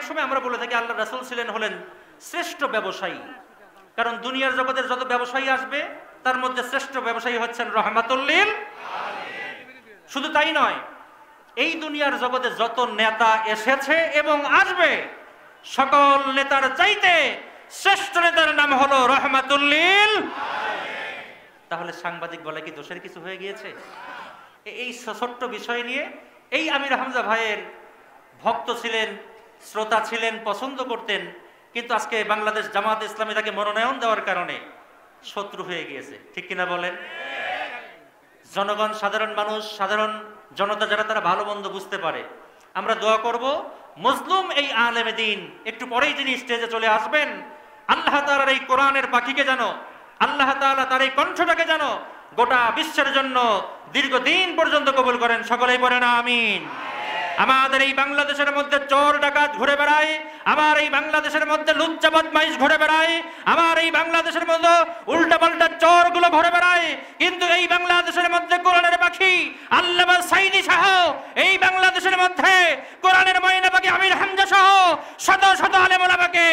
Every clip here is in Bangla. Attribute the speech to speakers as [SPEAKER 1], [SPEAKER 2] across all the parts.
[SPEAKER 1] অনেক সময় আমরা বলে থাকি আল্লাহ রাসূল হলেন শ্রেষ্ঠ ব্যবসায়ী, কারণ দুনিয়ার জগতের যত ব্যবসায়ী আসবে তার মধ্যে শ্রেষ্ঠ ব্যবসায়ী হচ্ছেন রাহমাতুল লিল আলামিন। শুধু তাই নয়, এই দুনিয়ার জগতে যত নেতা এসেছে এবং আসবে সকল নেতার চাইতে শ্রেষ্ঠ নেতার নাম হলো রাহমাতুল লিল আলামিন। তাহলে সাংবাদিক বলে কি দোষের কিছু হয়ে গিয়েছে? এই ছোট্ট বিষয় নিয়ে এই আমির হামজা ভাইয়ের ভক্ত ছিলেন, শ্রোতা ছিলেন, পছন্দ করতেন, কিন্তু আজকে বাংলাদেশ জামাত ইসলামী তাকে মনোনয়ন দেওয়ার কারণে শত্রু হয়ে গিয়েছে। ঠিক কিনা বলেন? জনগণ, সাধারণ মানুষ, সাধারণ জনতা যারা তারা ভালো মন্দ বুঝতে পারে। আমরা দোয়া করব মজলুম এই আলেমে দিন একটু পরেই যিনি স্টেজে চলে আসবেন, আল্লাহ তাআলার এই কোরআনের পাখিকে জানো, আল্লাহ তাআলা তার এই কণ্ঠটাকে জানো গোটা বিশ্বের জন্য দীর্ঘদিন পর্যন্ত কবুল করেন। সকলেই পড়েন আমিন। আমাদের এই বাংলাদেশের মধ্যে চোর ডাকাত ঘুরে বেড়ায়, আমার এই বাংলাদেশের মধ্যে লুচ্চা বদমাইশ ঘুরে বেড়ায়, আমার এই বাংলাদেশের মধ্যে উল্টা পাল্টা চোরগুলো ঘুরে বেড়ায়, কিন্তু এই বাংলাদেশের মধ্যে কোরআনের পাখি আল্লামা সাইদি সহ, এই বাংলাদেশের মধ্যে কোরআনের ময়না পাখি আমির হামজা সহ শত শত আলেম ওলামাকে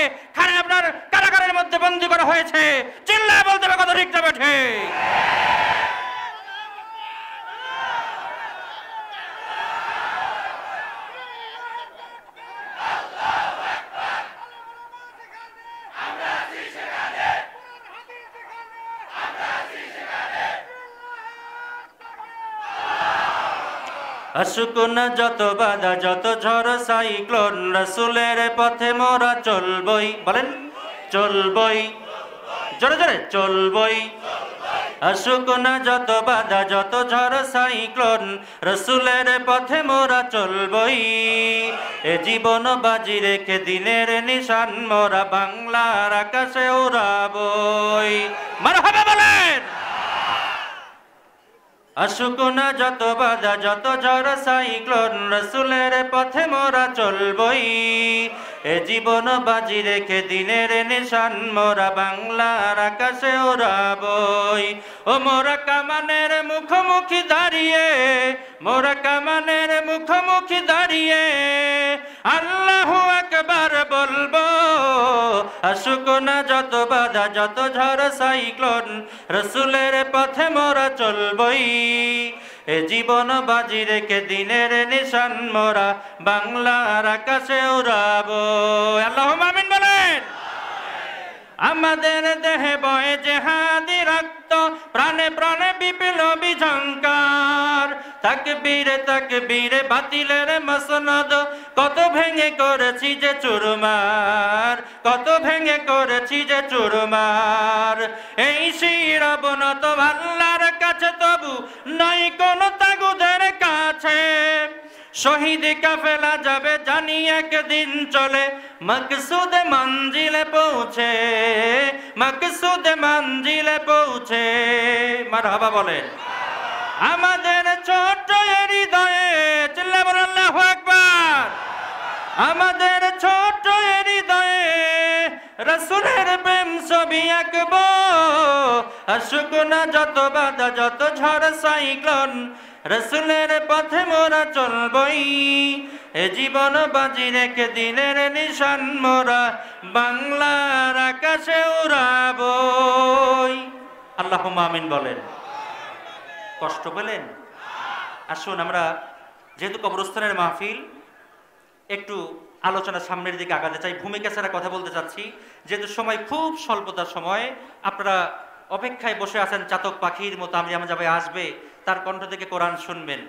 [SPEAKER 1] আপনার কারাগারের মধ্যে বন্দী করা হয়েছে। চিল্লায় বলতে হবে কথা ঠিক না বেঠে? আসুক না যত বাধা, যত ঝড় সাইক্লোন, রাসূলের পথে মোরা চলবই। বলেন চলবই, জোরে জোরে চলবই। আসুক না যত বাধা, যত ঝড় সাইক্লোন, রাসূলের পথে মোরা চলবই। এ জীবন বাজি রেখে দিনের নিশান মোরা বাংলার আকাশে উড়াবই। মারহাবা বলেন। আসুক না যত বাধা, যত ঝড় সাইক্লোন, রাসূলের পথে মোরা চলবই। এ জীবন বাজি রেখে দিনের নিশান মোরা বাংলার আকাশে উড়াবই। ও মোরা কামানের মুখোমুখি দাঁড়িয়ে, মোরা কামানের মুখোমুখি দাঁড়িয়ে আল্লাহু আকবার বলবো। আসুক না যত বাধা, যত ঝড় সাইক্লোন, রাসূলের পথে মোরা চলবই। এ জীবন বাজি রেখে দিনের নিশান মোরা বাংলার আকাশে উড়াবো। আল্লাহুম্মা আমিন বলেন। আমাদের দেহে বয়ে জেহাদি রক্ত, প্রাণে প্রাণে বিপ্লবী ঝংকার। তাকবীরে তাকবীরে বাতিলের মসনদ, কত ভেঙে করেছি যে চুরমার, কত ভেঙে করেছি যে চুরমার। এই শির অবনত আল্লাহর কাছে, তবু নাই কোন তাগুদের কাছে। শহীদ কাফেলা যাবে জানি একদিন চলে, মকসুদ মঞ্জিলে পৌঁছে, মকসুদ মঞ্জিলে পৌঁছে। মারহাবা বলেন। আমাদের ছোট হৃদয়ে, চিল্লা বলেন আল্লাহু আকবার। আমাদের ছোট হৃদয়ে রাসূলের প্রেম ছবি আঁকবো। আসুক না যত বাধা, যত ঝড় সাইক্লোন, রাসূলের পথে মোরা চলবই। এ জীবন বাজি রেখে দিনের নিশান মোরা বাংলার আকাশে উড়াবই। আল্লাহুম্মা আমিন বলেন। কষ্ট পেলেন? আসুন আমরা, যেহেতু কবরস্থানের মাহফিল, একটু আলোচনা সামনের দিকে আগাতে চাই। ভূমিকা ছাড়া কথা বলতে চাচ্ছি, যেহেতু সময় খুব স্বল্পতার সময়। আপনারা অপেক্ষায় বসে আছেন চাতক পাখির মতো, আমি আমার যাবে আসবে, তার কণ্ঠ থেকে কোরআন শুনবেন।